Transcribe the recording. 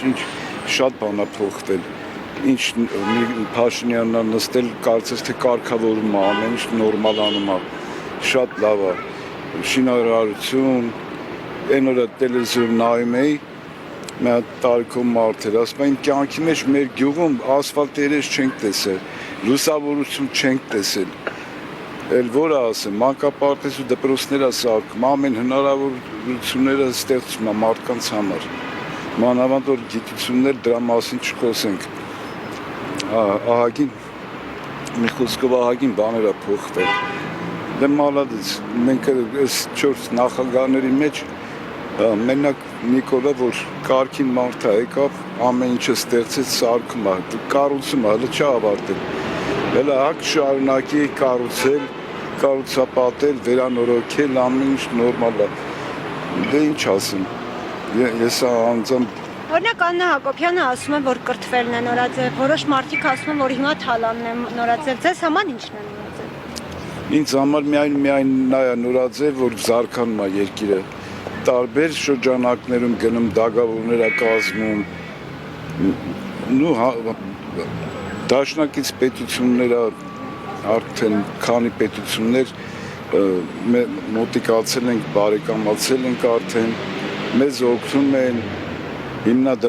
ինչ շատ բան է փոխվել։ Ինչ Փաշինյանն է նստել, կարծես թե կարգավորում է, ամեն ինչ նորմալ անում է, շատ լավ է։ Շինարարություն, այն օրը տելևիզոր նայում էի, մի հատ տարիքում մարդ էր, ասում էին կյանքի մեջ մեր գյուղում ասֆալտերես չենք տեսել, լուսավորություն չենք տեսել։ Էլ որ ասեմ, մանկապարտեզ ու դպրոցներ է սարքում, ամեն հնարավորությունները ստեղծում է մարդկանց համար։ Մանավանդ որ գիտություններ դրա մասին չխոսենք։ Ահագին, մի խոսքով ահագին բաներ է փոխվել։ Դե մալադից, մենք այս 4 նախագահների մեջ մենակ Նիկոլը, որ կարգին մարդ է եկավ, ամեն ինչը ստեղծեց, սարքում է, կառուցում է, հələ չի ավարտել։ Հələ հակ շարունակի կառուցել, կառուցապատել, վերանորոգել, ամեն ինչ նորմալ է։ Դե ինչ ասեմ, ես անձամբ Օրինակ Աննա Հակոբյանը ասում է, որ կրթվելն է նորաձև, որոշ մարդիկ ասում են, որ հիմա թալանն է նորաձև, ձեզ համար ինչն է նորաձև։ Ինձ համար միայն նա է նորաձև, որ զարգանում է երկիրը։ Տարբեր շրջանակներում գնում դագավորներ է կազմում, դաշնակից պետությունները արդեն քանի պետություններ մոտիկացել ենք, բարեկամացել ենք արդեն, մեզ օգնում են հիմնադրամները